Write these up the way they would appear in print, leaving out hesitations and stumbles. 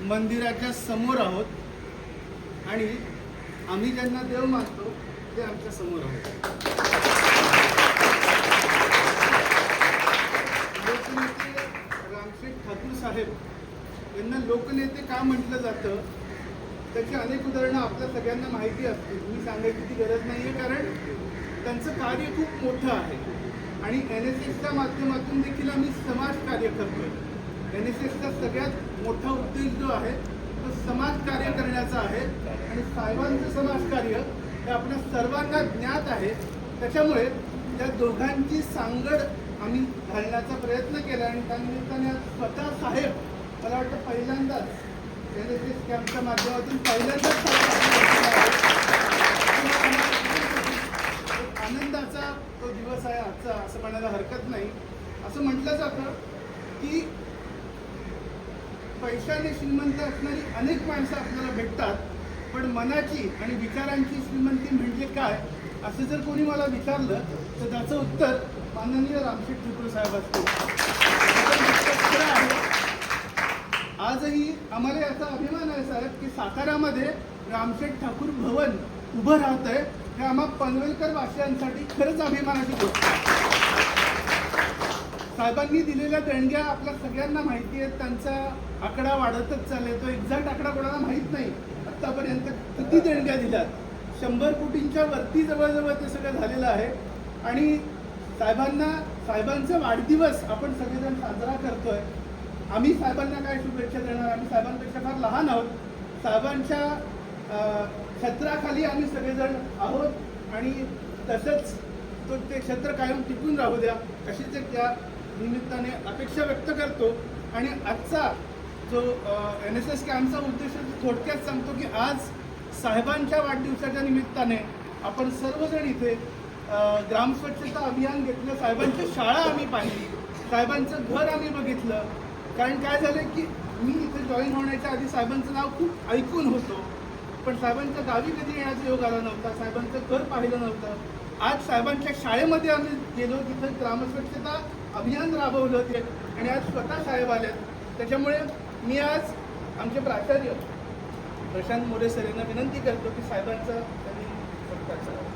मंदिराच्या समोर आहोत आणि आम्ही ज्यांना देव मानतो ते आमच्या समोर आहोत. लोकनेते रामशेठ ठाकूर साहेब यांना लोकनेते का म्हटलं जातं त्याची अनेक उदाहरणं आपल्या सगळ्यांना माहिती असतील. मी सांगायची ती गरज नाही आहे, कारण त्यांचं कार्य खूप मोठं आहे आणि NSSच्या माध्यमातून देखील आम्ही समाजकार्य करतोय. NSSचा सगळ्यात मोठा उद्देश जो आहे तो समाजकार्य करण्याचा आहे आणि साहेबांचं समाजकार्य हे आपल्या सर्वांना ज्ञात आहे. त्याच्यामुळे त्या दोघांची सांगड आम्ही घालण्याचा प्रयत्न केला आणि त्यानिमित्ताने स्वतः साहेब मला वाटतं पहिल्यांदाच NSS कॅम्पच्या माध्यमातून पहिल्यांदाच आनंदाचा तो दिवस आहे आजचा असं म्हणायला हरकत नाही. असं म्हटलं जातं की पैशाने श्रीमंत असणारी अनेक माणसं आपल्याला भेटतात, पण मनाची आणि विचारांची श्रीमंती म्हणजे काय असं जर कोणी मला विचारलं तर त्याचं उत्तर माननीय रामशेठ ठाकूर साहेब असतील. आजही आम्हाला याचा अभिमान आहे साहेब की साताऱ्यामध्ये रामशेठ ठाकूर भवन उभं राहत आहे. हे आम्हा पनवेलकर वासियांसाठी खरंच अभिमानाची गोष्ट आहे. साहेबांनी दिलेल्या देणग्या आपल्या सगळ्यांना माहिती आहेत. त्यांचा आकडा वाढतच चालले. तो एक्झॅक्ट आकडा कोणाला माहीत नाही आत्तापर्यंत किती देणग्या दिल्यात. 100 कोटींच्या वरती जवळजवळ ते सगळं झालेलं आहे आणि साहेबांचा वाढदिवस आपण सगळेजण साजरा करतोय. आम्ही साहेबांना काय शुभेच्छा देणार? आम्ही साहेबांपेक्षा फार लहान आहोत. साहेबांच्या छत्राखाली आम्ही सगळेजण आहोत आणि तसंच ते छत्र कायम टिकून राहू द्या अशीच एक त्या निमित्ताने अपेक्षा व्यक्त करतो. आणि आजचा जो NSS कॅम्पचा उद्देश थोडक्यात सांगतो की आज साहेबांच्या वाढदिवसाच्या निमित्ताने आपण सर्वजण इथे ग्रामस्वच्छता अभियान घेतलं. साहेबांची शाळा आम्ही पाहिली, साहेबांचं घर आम्ही बघितलं. कारण काय झालं की मी इथे जॉईन होण्याच्या आधी साहेबांचं नाव खूप ऐकून होतो, पण साहेबांच्या गावी कधी येण्याचा योग आला नव्हता, साहेबांचं घर पाहिलं नव्हतं. आज साहेबांच्या शाळेमध्ये आम्ही गेलो, तिथं ग्रामस्वच्छता अभियान राबवलं होते आणि आज स्वतः साहेब आलेत. त्याच्यामुळे मी आज आमचे प्राचार्य प्रशांत मोरे सर यांना विनंती करतो की साहेबांचा त्यांनी सत्कार करावा.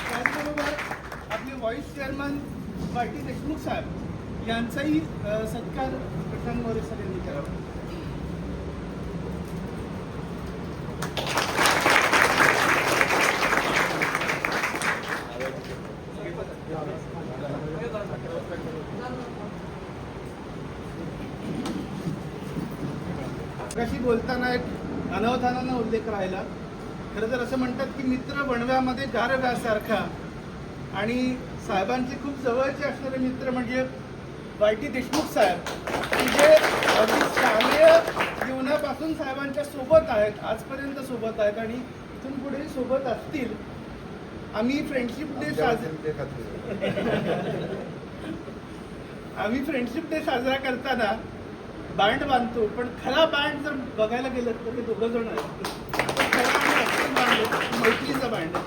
त्याचबरोबर आपले व्हाईस चेअरमन वाटी देशमुख साहेब यांचाही सत्कार प्रशांत मोरे सर यांनी करावा. अशी बोलताना एक अनवधानानं उल्लेख राहिला. खरं तर असं म्हणतात की मित्र वणव्यामध्ये गारव्यासारखा, आणि साहेबांचे खूप जवळचे असणारे मित्र म्हणजे वाटी देशमुख साहेब, म्हणजे अगदी शालेय जीवनापासून साहेबांच्या सोबत आहेत, आजपर्यंत सोबत आहेत आणि इथून पुढे सोबत असतील. आम्ही फ्रेंडशिप डे साजरा करताना बँड बांधतो, पण खरा बँड जर बघायला गेलं तर ते 2 जण आहेत. मैत्रीचा बँड.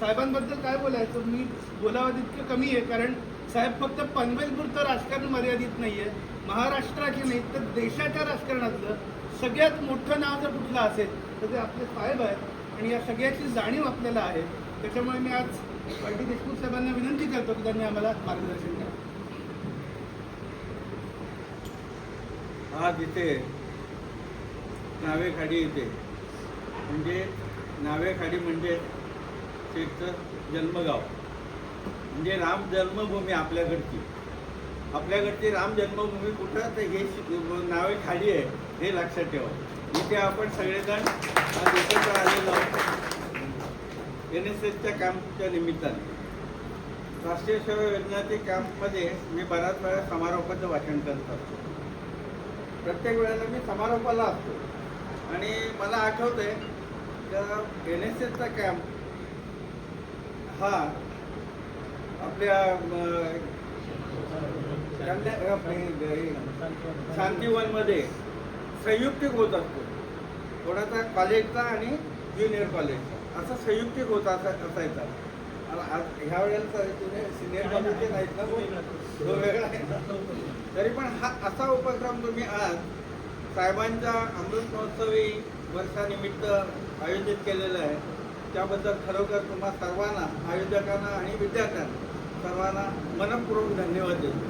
साहेबांबद्दल काय बोलायचं, मी बोलावं तितकं कमी आहे, कारण साहेब फक्त पनवेलपुरतं राजकारण मर्यादित नाही आहे, महाराष्ट्राचे नाही तर देशाच्या राजकारणातलं सगळ्यात मोठं नाव जर कुठलं असेल तर ते आपले साहेब आहेत आणि या सगळ्याची जाणीव आपल्याला आहे. त्याच्यामुळे मी आज वाटी देशमुख साहेबांना विनंती करतो की त्यांनी आम्हाला मार्गदर्शन करावं. आज इथे नावेखाडी येते, म्हणजे नावेखाडी म्हणजे शेठचं जन्मगाव, म्हणजे राम जन्मभूमी आपल्याकडची राम जन्मभूमी कुठं तर हे नावेखाडी आहे हे लक्षात ठेवा. इथे आपण सगळेजण आज एकत्र आलेलो आहोत NSSच्या कॅम्पच्या निमित्ताने. राष्ट्रीय सेवा योजनाच्या कॅम्पमध्ये मी बऱ्याच वेळा समारोपाचं भाषण करत असतो. प्रत्येक वेळेला मी समारोपाला असतो आणि मला आठवतं आहे तर NSSचा कॅम्प हा आपल्या शांतीवनमध्ये संयुक्तिक होत असतो, थोडासा कॉलेजचा आणि ज्युनियर कॉलेजचा असा संयुक्तिक होता असायचा. आणि आज ह्या वेळेला तुम्ही सिनियर कॉलेजचे नाहीत ना, तो वेगळा आहे ना. तरी पण हा असा उपक्रम तुम्ही आज साहेबांच्या अमृत महोत्सवी वर्षानिमित्त आयोजित केलेलं आहे. त्याबद्दल खरोखर तुम्हा सर्वांना, आयोजकांना आणि विद्यार्थ्यांना सर्वांना मनपूर्वक धन्यवाद देतो.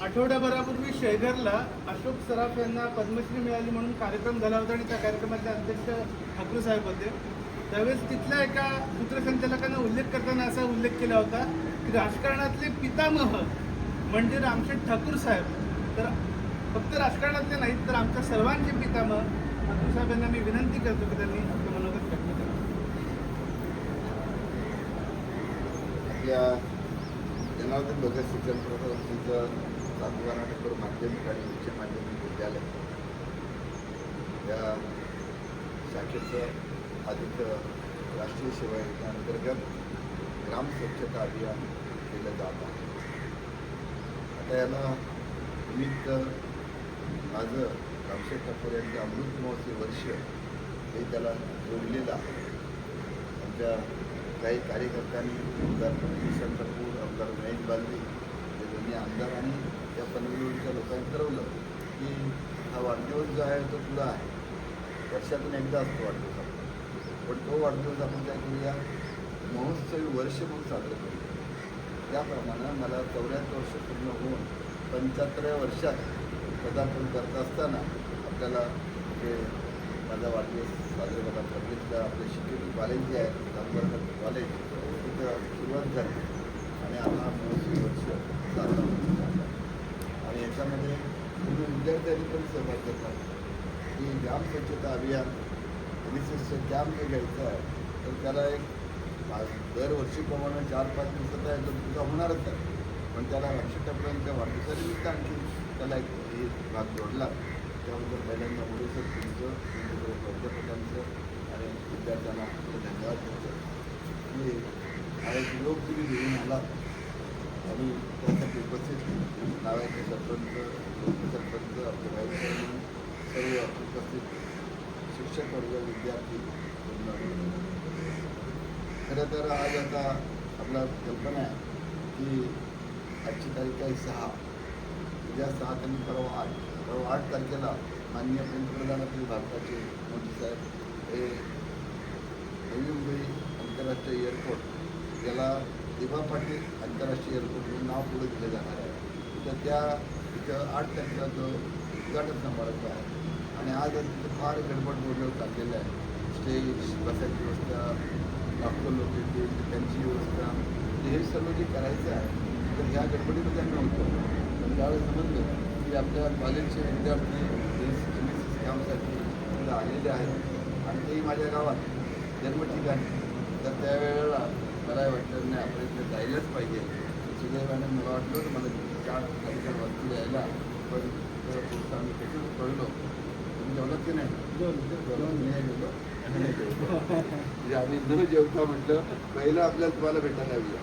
आठवड्याभरापूर्वी शेळघरला अशोक सराफ यांना पद्मश्री मिळाली म्हणून कार्यक्रम झाला होता आणि त्या कार्यक्रमाचे अध्यक्ष ठाकूर साहेब होते. त्यावेळेस तिथल्या एका सूत्रसंचालकानं उल्लेख करताना असा उल्लेख केला होता की राजकारणातले पितामह म्हणजे रामशेठ ठाकूर साहेब, तर फक्त राजकारणातले नाहीत तर आमच्या सर्वांचे पितामह ठाकूर साहेब यांना मी विनंती करतो की त्यांनी आपलं मनोगत व्यक्त करावं. आपल्या जनार्दन भगत शिक्षण प्रशासनाचं तालुका नाटकपूर माध्यमिक आणि उच्च माध्यमिक विद्यालय या शाखेचं अधिक राष्ट्रीय सेवा योजनेअंतर्गत ग्राम स्वच्छता अभियान केलं जात आहे. आता याला निमित्त माझं रामशेठ ठाकूर यांचं अमृत महोत्सवी वर्ष हे त्याला जोडलेलं आहे. आमच्या काही कार्यकर्त्यांनी आमदार किशन कपूर, आमदार महेश बालदी हे दोन्ही आमदार आणि त्या पनवेलच्या लोकांनी ठरवलं की हा वाढदिवस जो आहे तो पुढं आहे, वर्षातून एकदा असतो वाढदिवस आपला, पण तो वाढदिवस आपण काय करूया महोत्सवी वर्ष म्हणून साजरं करूया. त्याप्रमाणे मला 74 वर्ष पूर्ण होऊन 75व्या वर्षात पदार्पण करत असताना आपल्याला जे माझा वाढदिवस साजरा करतात पब्लिकला आपले शिक्षक कॉलेज जे आहे जामगाव कॉलेज तिथं सुरुवात झाली आणि आता महोत्सवी वर्ष साजरा करतात. आणि याच्यामध्ये पूर्ण विद्यार्थ्यांनी पण सहभाग घेतला की ग्राम स्वच्छता अभियान NSSचं कॅम्प जे घ्यायचं आहे तर त्याला एक दरवर्षीप्रमाणे 4-5 दिवसाचा आहे तो तुझा होणारच आहे, पण त्याला रामशेठ ठाकूरांच्या वाढदिवसानिमित्त आणखी त्याला एक भाग जोडला. त्याबद्दल पहिल्यांदा मुलीचं तुमचं प्राध्यापकांचं आणि विद्यार्थ्यांना आपलं धन्यवाद देतो की हा एक योग तुम्ही घेऊन आला आणि त्यासाठी उपस्थित नावाचे सरपंच, उपसरपंच, आपले व्हाईस चेअरमन, सर्व उपस्थित शिक्षक वर्ग, विद्यार्थी पूर्ण. खरं तर आज आता आपला कल्पना आहे की आजची तारीख आहे 6, उद्या 7 आणि परवा 8 तारखेला माननीय पंतप्रधान आपले भारताचे मोदी साहेब हे नवी मुंबई आंतरराष्ट्रीय एअरपोर्ट याला दिबा पाटील आंतरराष्ट्रीय एअरपोर्ट म्हणून नाव पुढे दिलं जाणार आहे. तर त्या तिथं 8 तारखेला जो उद्घाटन समारंभ आहे आणि आज तिथं फार गडबड गोंधळ चाललेलं आहे. स्टेज, बसायची व्यवस्था, लाखो लोक येतील त्यांची व्यवस्था, हे सर्व जे करायचं आहे तर ह्या गडबडीमध्ये आम्ही होतो. पण त्यावेळेस समजलं की आपल्या कॉलेजचे विद्यार्थी कामासाठी तिथं आलेले आहेत आणि तेही माझ्या गावात जन्मठिकाणी. तर त्यावेळेला मला वाटलं नाही आपण इथं जायलाच पाहिजे. सुदैवाने मला वाटलं मला 4 तारखेला वाजता यायला, पण पुढचं आम्ही तिथून कळलो. तुम्ही जेवलात की नाही? जेवण नाही गेलो म्हणजे आम्ही न जेवता म्हटलं पहिलं आपल्याला तुम्हाला भेटायला येऊया,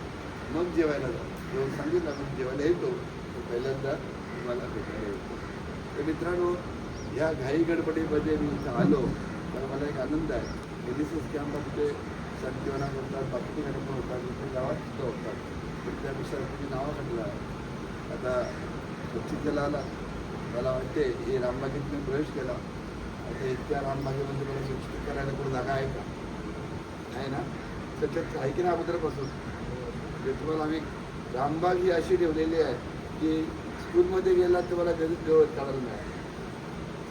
मग जेवायला जा. जेवण सांगितलं आपण जेवायला येतो, तर पहिल्यांदा तुम्हाला भेटायला येतो. तर मित्रांनो, ह्या घाई गडबडीमध्ये मी इथं आलो तर मला एक आनंद आहे. NSS कॅम्पमध्ये शांतिवना होतात, बाकी कार्यक्रम होतात, इथे गावात सुद्धा होतात. तर त्यापेक्षा तुम्ही नावाकडला आता स्वच्छतेला आला. मला वाटते हे रामबागेत मी प्रवेश केला. आता इतक्या रामबागेमध्ये मला स्वच्छता करायला कुठं जागा आहे का? आहे ना? त्याच्यात आहे की नाही अगोदरपासून म्हणजे तुम्हाला आम्ही रामबाग ही अशी ठेवलेली आहे की स्कूलमध्ये गेला तर मला घरीच गवत काढायला मिळालं.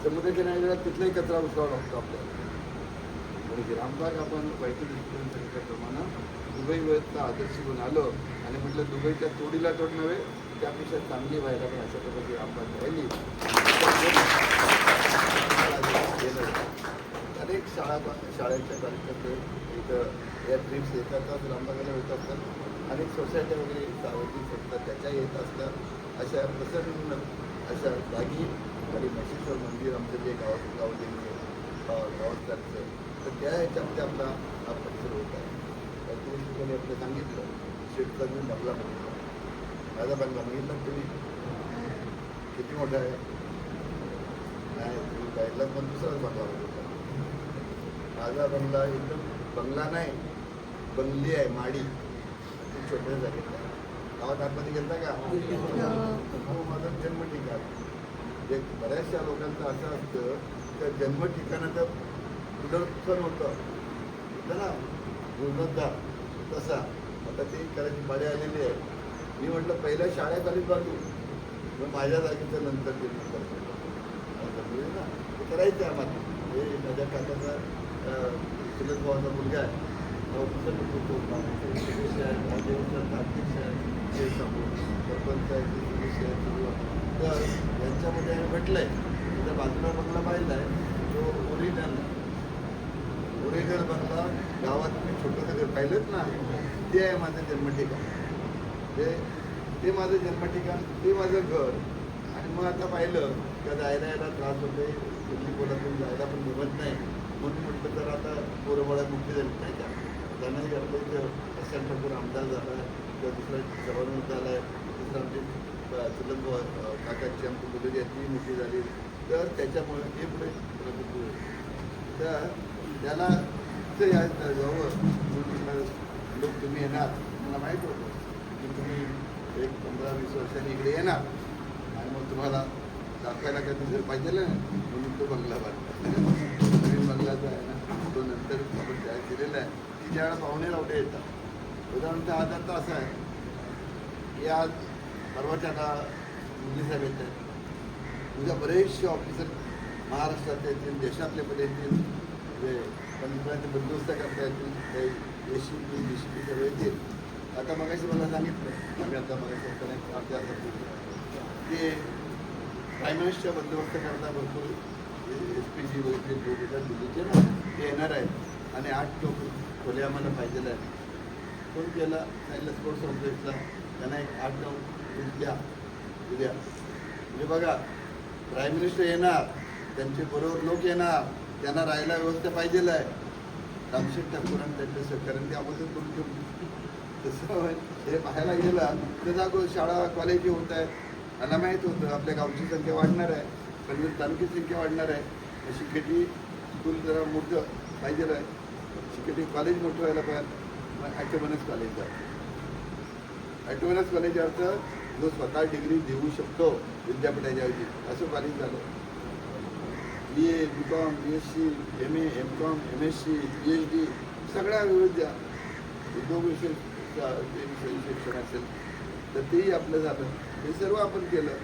समुद्र किनारी गेला तिथलाही कचरा उचलावा लागतो आपल्याला. म्हणजे रामबाग आपण वैद्यकीय सांगितल्याप्रमाणे दुबईचा आदर्श घेऊन आलो आणि म्हटलं दुबईच्या तोडीला तोड नव्हे, त्यापेक्षा चांगली व्हायला पण अशा प्रकारची रामबाग राहिली. अनेक शाळेच्या कार्यकर्ते इथं या ट्रिप्स येतातच, रामबागेला येत असतात. अनेक सोसायट्या वगैरे सार्वजनिक असतात त्याच्या येत असतात. अशा प्रसन्न अशा जागी आणि मशीश्वर मंदिर आमचं जे गावातलं तर त्या ह्याच्यामध्ये आपला हा परिसर होत आहे. काहीतरी ठिकाणी आपलं सांगितलं शेतचा मी बंगला बघितला, माझा बंगला बघितला तुम्ही किती मोठा आहे? नाही, तुम्ही पाहिला पण दुसराच बंगला बघितला. माझा बंगला एकदम बंगला नाही, बंगली आहे, माडी. ती छोट्या जागेत आहे. गावात आतमध्ये गेलता का? हो, माझं जन्म ठिकाण. एक बऱ्याचशा लोकांचं असं असतं त्या जन्म ठिकाणाचं पुनरुत्थान होतं ना, जीर्णोद्धार. तसा आता ते करायची पाळी आलेली आहे. मी म्हटलं पहिल्या शाळेत आली बाजू, मग माझ्या जागेचं नंतर जीर्णोद्धार ना ते करायचं आहे आम्हाला. हे माझ्या काकाचा चुलत भावाचा मुलगा आहे, ऑफिसर सदस्य आहे, राज्याचा अध्यक्ष आहे, ते सांगून सरपंच आहे, ते सदस्य आहे सुरू. तर यांच्यामध्ये म्हटलंय त्या बाजूला बंगला पाहिला आहे तो ओरिजिनल बंगला गावात मी छोटंसं घर पाहिलंच ना, ते आहे माझं जन्मठिकाण. ते माझं जन्मठिकाण, ते माझं घर. आणि मग आता पाहिलं का जायला यायला त्रास होते, कुठली कोल्हापूर जायला पण जमत नाही. म्हणून म्हटलं तर आता पोरंबाळा मुक्ती झाली नाही का, त्यांनाही आपलं इथं प्रशांत ठाकूर आमदार झाला आहे, किंवा दुसरा सभानंद झाला आहे, दुसरं आमचे चुलत काकाची आमची मुलगी आहे ती मोठी झाली. तर त्याच्यामुळे हे पुढे तर त्याला इथं यायचं जवळ लोक तुम्ही येणार, मला माहीत होतं की तुम्ही एक 15-20 वर्षांनी इकडे येणार आणि मग तुम्हाला दाखवायला काय दुसरं पाहिजे ना, म्हणून तो बंगला बांधला. नवीन बंगला जो आहे ना तो नंतर आपण तयार केलेला आहे की ज्यावेळेला पाहुणे रावटे येतात. उदाहरणार्थ आज आता असं आहे की आज परवाच्या आता मुलीसाहेब येत आहेत, उद्या बरेचसे ऑफिसर महाराष्ट्रात येतील, देशातले पण येतील, जे पंतप्रधानांचे बंदोबस्त करता येतील, काही ACP DCP सगळे येतील. आता मगाशी मला सांगितलं आम्ही आता मगाशी आपल्या की प्राईम मिनिस्टर बंदोबस्त करता भरपूर SPG वगैरे लोक येतात दिल्लीचे ना, ते येणार आहेत आणि 8 लोक खोल्या आम्हाला पाहिजेला आहे. फोन केला सांगितलं स्पोर्ट्स कॉम्प्लेक्सला, त्यांना एक 8-9 द्या उद्या. म्हणजे बघा प्राईम मिनिस्टर येणार, त्यांचे बरोबर लोक येणार, त्यांना राहायला व्यवस्था पाहिजेला आहे. रामशेठ ठाकूर आणि त्यांच्या सहकार्याने त्यामध्ये करून ठेवली. तसं हे पाहायला गेलं तर जागो शाळा कॉलेज होत आहेत. मला माहीत होतं आपल्या गावची संख्या वाढणार आहे, पनवेल तालुक्याची संख्या वाढणार आहे. शिकेटी स्कूल जरा मोठं पाहिजे आहे, शिकेटी कॉलेज मोठं व्हायला पाहिजे. मग ॲटोनॉमस कॉलेज आहे. ॲटोनॉमस कॉलेज अर्थ जो स्वतः डिग्री देऊ शकतो विद्यापीठाच्या ऐवजी असं कॉलेज झालं. BA, BCom, BSc, MA, MCom, MSc, PhD सगळ्या विविध उद्योग विषय शिक्षण असेल तर तेही आपलं झालं. हे सर्व आपण केलं.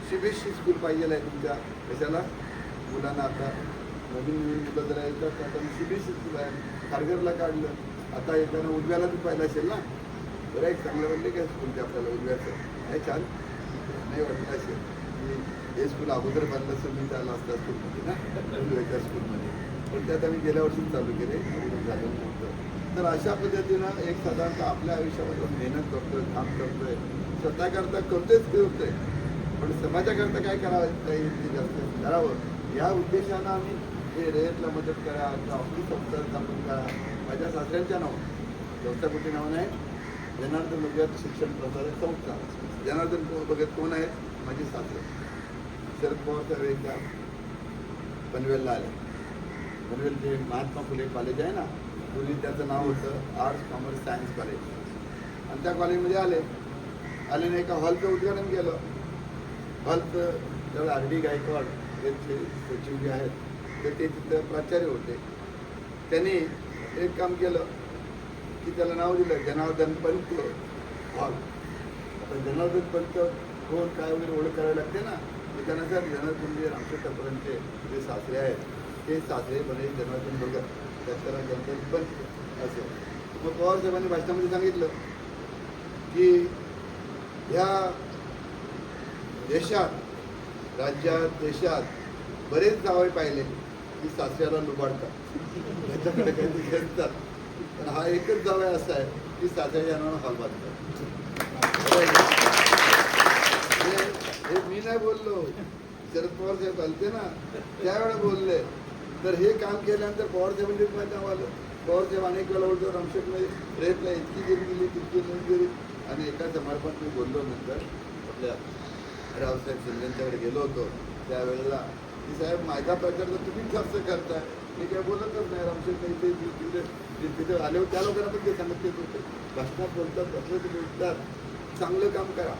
CBSE स्कूल पाहिजे आहे तुमच्या कशाला मुलांना. आता नवीन मुलं जरा येतात आता CBSE स्कूल आहे. खारघरला काढलं, आता येताना उजव्याला तुम्ही पाहिलं असेल ना, बरं एक चांगलं वाटले काय स्कूल ते आपल्याला उजव्याचं काय छान नाही वाटलं असेल की हे स्कूल अगोदर बांधलं असं मी त्याला असता स्कूलमध्ये ना, उजव्याच्या स्कूलमध्ये. पण त्यात आम्ही गेल्या वर्षीच चालू केले, अगोदर झालं नव्हतं. तर अशा पद्धतीनं एक साधारणतः आपल्या आयुष्यामध्ये मेहनत करतोय, काम करतोय, स्वतःकरता करतोय, पण समाजाकरता काय करावं काही ते जास्त करावं या उद्देशानं आम्ही हे रेतला मदत करा, ऑफिस ऑफिसर स्थापन करा. माझ्या सासऱ्यांच्या नाव संस्थापती नाव नाही, जनार्दन भगत शिक्षण प्रसारक संस्था. जनार्दन भगत कोण आहेत? माझे सासरे. शरद पवार एकदा पनवेलला आले. पनवेल जे महात्मा फुले कॉलेज आहे ना, पूर्वी त्याचं नाव होतं आर्ट्स कॉमर्स सायन्स कॉलेज. आणि त्या कॉलेजमध्ये आले नाही एका हॉलचं उद्घाटन केलं. हॉलचं तर RD गायकवाड यांचे सचिव जे आहेत तर ते तिथं प्राचार्य होते. त्यांनी एक काम केलं की त्याला नाव दिलं जनार्दन पंत हॉल. आता जनार्दन पंत कोण काय वगैरे ओळख करावी लागते ना, तर त्यांना सर जनार्दन रामशेठ ठाकूरांचे जे सासरे आहेत ते सासरे म्हणे जनार्दन भगत, त्याला जनार्दन पंत असं. मग पवार साहेबांनी भाषणामध्ये सांगितलं की ह्या देशात, राज्यात, देशात बरेच जावई पाहिले की सासऱ्याला लुबाडतात, त्याच्याकडे काही घेतात. पण हा एकच जावई असा आहे की सासऱ्याच्या नावानं हॉल बांधतात. हे मी नाही बोललो, शरद पवार साहेब आलते ना त्यावेळेला बोलले. तर हे काम केल्यानंतर पवार साहेबांनी माझं नाव आलं. पवार साहेब अनेक वेळा बोलतो रामशेठमध्ये रेतला इतकी गेली गेली तितकी नाही गेली. आणि एका समारंभात मी बोललो नंतर आपल्या रावसाहेब शिंदेंच्याकडे गेलो होतो त्यावेळेला की साहेब माझा प्रचार तर तुम्हीच जास्त करताय, मी काय बोलतच नाही. रामशेठ काही ते तिथे आल्यावर त्या लोकांना पण ते सांगितले होते, भाषणात बोलतात बसलं ते बोलतात, चांगलं काम करा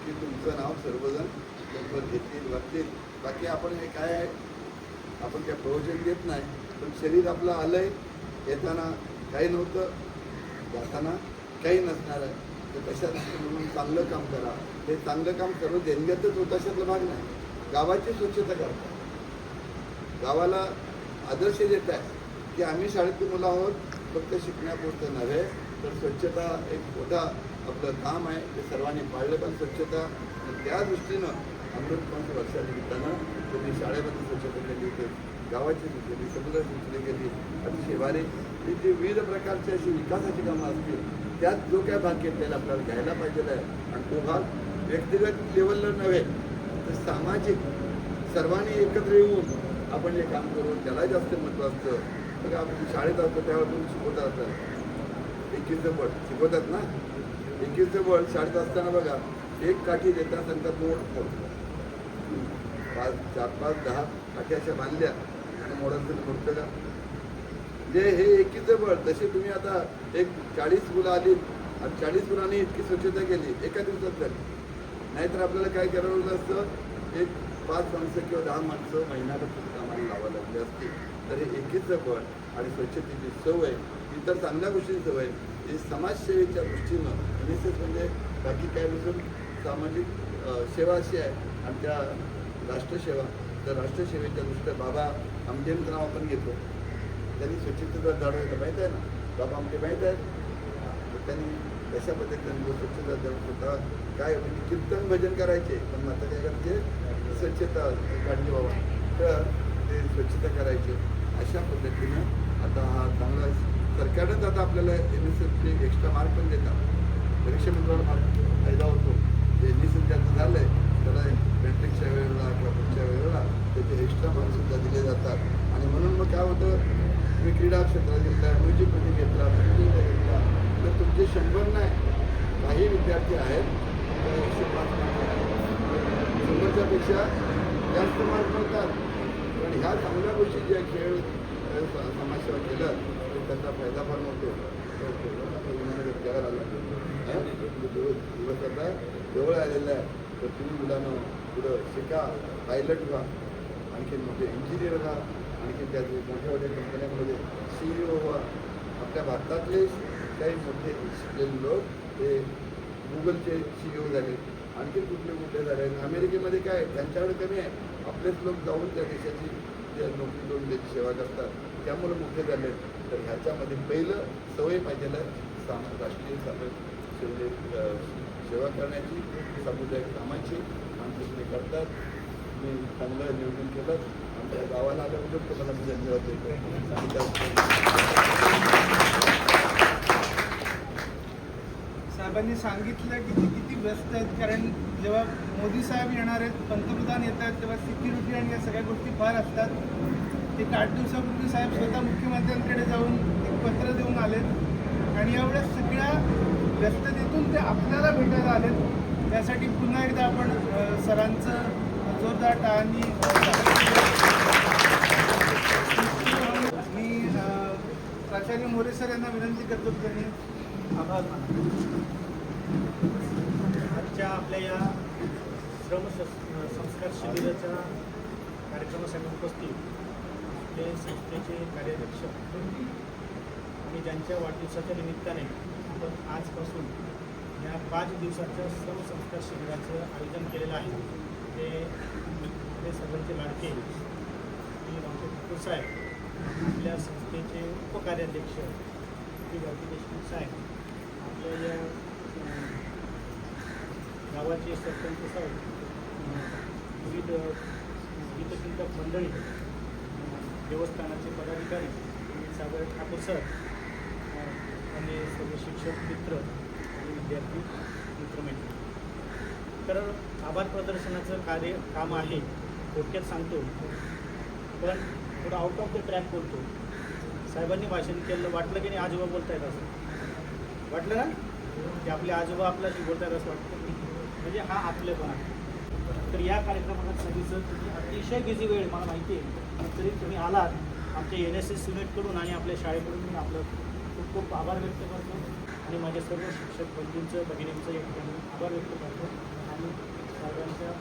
की तुमचं नाव सर्वजण लवकर घेतील वागतील. बाकी आपण हे काय आहे, आपण काय प्रवचन देत नाही, पण शरीर आपलं आलंय, येताना काही नव्हतं, जाताना काही नसणार आहे. तर तशा म्हणून चांगलं काम करा. हे चांगलं काम सर्व देणग्यातच होत अशातला भाग नाही. गावाची स्वच्छता करता, गावाला आदर्श देत आहे की आम्ही शाळेतली मुलं आहोत, फक्त शिकण्यापुरतं नव्हे तर स्वच्छता एक मोठा आपलं काम आहे, ते सर्वांनी पाळलं पण स्वच्छता. आणि त्या दृष्टीनं अमृत पंच वर्षानिमित्तानं तुम्ही शाळेमध्ये स्वच्छता केली होती, गावाची केली, समुद्राची केली गेली, अतिशय भारी. ही जी विविध प्रकारची अशी विकासाची कामं असतील, त्यात जो काय भाग घेतलेला आपल्याला घ्यायला पाहिजे आहे. आणि तो भाग व्यक्तिगत लेवलला नव्हे तर सामाजिक सर्वांनी एकत्र येऊन आपण हे काम करून त्याला जास्त महत्त्व असतं. बघा आपण शाळेत असतो त्यावेळेस तुम्ही शिकवतात, 21चं बळ शिकवतात ना, 21चं बळ शाळेत असताना बघा एक काठी देता सांगतात मोड 4-5, 10 काठी अशा बांधल्या आणि मोडाचं मोडतं का. म्हणजे हे 21चं बळ. तसे तुम्ही आता एक 40 मुलं आली आणि 40 मुलांनी इतकी स्वच्छता केली एका दिवसात झाली. नाहीतर आपल्याला काय करावं असतं, एक 5 माणसं किंवा 10 माणसं महिन्याभर कामाला लावावं लागले असते. तर हे 21चं बळ आणि स्वच्छतेची सवय, इतर चांगल्या गोष्टींची सवय, हे समाजसेवेच्या दृष्टीनं NSS म्हणजे बाकी काय नसून सामाजिक सेवा अशी आहे. आणि त्या राष्ट्रसेवा, तर राष्ट्रसेवेच्या दृष्टीनं बाबा आमटेंचं नाव आपण घेतो, त्यांनी स्वच्छतेचा झाड होतं माहीत आहे ना, बाबा आमटे माहीत आहेत. तर त्यांनी तशा पद्धतीने स्वच्छता झाड होता. काय म्हणजे कीर्तन भजन करायचे, पण आता काय करायचे, स्वच्छता काढली बाबा, तर ते स्वच्छता करायचे. अशा पद्धतीनं आता हा चांगला सरकारनंच आता आपल्याला NSSचे एक्स्ट्रा मार्क पण देतात. परीक्षेमध्ये मार्क फायदा होतो. NSS ज्याचं झालं आहे त्याला मॅट्रिकच्या वेळेला किंवा पुढच्या वेळेला त्याचे एक्स्ट्रा मार्क्ससुद्धा दिले जातात. आणि म्हणून मग काय होतं, तुम्ही क्रीडा क्षेत्रात घेतला, म्युझिकमध्ये घेतला, संगीतला घेतला, तर तुमचे 100 नाही, काही विद्यार्थी आहेत तर 105 मार्क, 100च्या पेक्षा जास्त मार्क मिळतात. पण ह्या चांगल्या गोष्टी ज्या खेळ समाजसेवा केलं तर त्याचा फायदा फार मोठो. रस्त्यावर आला दिवस आता जवळ आलेला आहे. तर तुम्ही मुलांना पुढं शिका, पायलट व्हा, आणखी मोठे इंजिनियर व्हा, आणखी त्या मोठ्या मोठ्या कंपन्यांमध्ये CEO व्हा. आपल्या भारतातले काही मोठे शिकलेले लोक हे गुगलचे CEO झाले, आणखी कुठले झाले. अमेरिकेमध्ये काय त्यांच्याकडे कमी आहे, आपलेच लोक जाऊन त्या देशाची नोकरी करून त्याची सेवा करतात, त्यामुळे मोठे झाले. तर ह्याच्यामध्ये पहिलं सवय पाहिजे राष्ट्रीय सेवा करण्याची, सामुदायिक कामाची. आणि तुम्ही करतात, तुम्ही चांगलं नियोजन केलं, आमच्या गावाला आल्याबद्दल तुम्हाला मी धन्यवाद देतो. साहेबांनी सांगितलं की ते किती व्यस्त आहेत, कारण जेव्हा मोदी साहेब येणार आहेत, पंतप्रधान येत आहेत, तेव्हा सिक्युरिटी आणि या सगळ्या गोष्टी फार असतात. एक 8 दिवसापूर्वी साहेब स्वतः मुख्यमंत्र्यांकडे जाऊन एक पत्र देऊन आलेत आणि एवढ्या सगळ्या व्यस्ततेतून ते आपल्याला भेटायला आलेत. त्यासाठी पुन्हा एकदा आपण सरांचं जोरदार टाळ्यांनी मी प्राचार्य मोरे सर यांना विनंती करतो की त्यांनी आभार माना. आजच्या आपल्या या संस्कार शिबिराच्या कार्यक्रमासाठी उपस्थित आपले संस्थेचे कार्याध्यक्ष आणि ज्यांच्या वाढदिवसाच्या निमित्ताने आपण आजपासून या 5 दिवसाच्या श्रमसंस्कार शिबिराचं आयोजन केलेलं आहे. ते सर्वांचे लाडके श्री डॉक्टर ठाकूर साहेब, आपल्या संस्थेचे उपकार्याध्यक्ष श्री भारती देशमुख साहेब, आपल्या या गावाचे सरपंच साहेब, विविध गीतचिंतक मंडळी, देवस्थानाचे पदाधिकारी सागर ठाकूर सर आणि सर्व शिक्षक मित्र आणि विद्यार्थी मित्रमैत्री. तर आभार प्रदर्शनाचं काम आहे, थोडक्यात सांगतो, पण थोडं आउट ऑफ द ट्रॅक बोलतो. साहेबांनी भाषण केलं, वाटलं की नाही आजोबा बोलतायत असं वाटलं ना, की आपले आजोबा आपल्याशी बोलतायत असं वाटतं, म्हणजे हा आपलेपणा. तर या कार्यक्रमासाठी सर तुम्ही अतिशय बिझी वेळ मला माहिती आहे, तरी तुम्ही आलात आमच्या NSS युनिटकडून आणि आपल्या शाळेकडून मी आपलं खूप खूप आभार व्यक्त करतो आणि माझ्या सर्व शिक्षक बंधूंचं भगिनींचं या ठिकाणी आभार व्यक्त करतो आणि सर्वांच्या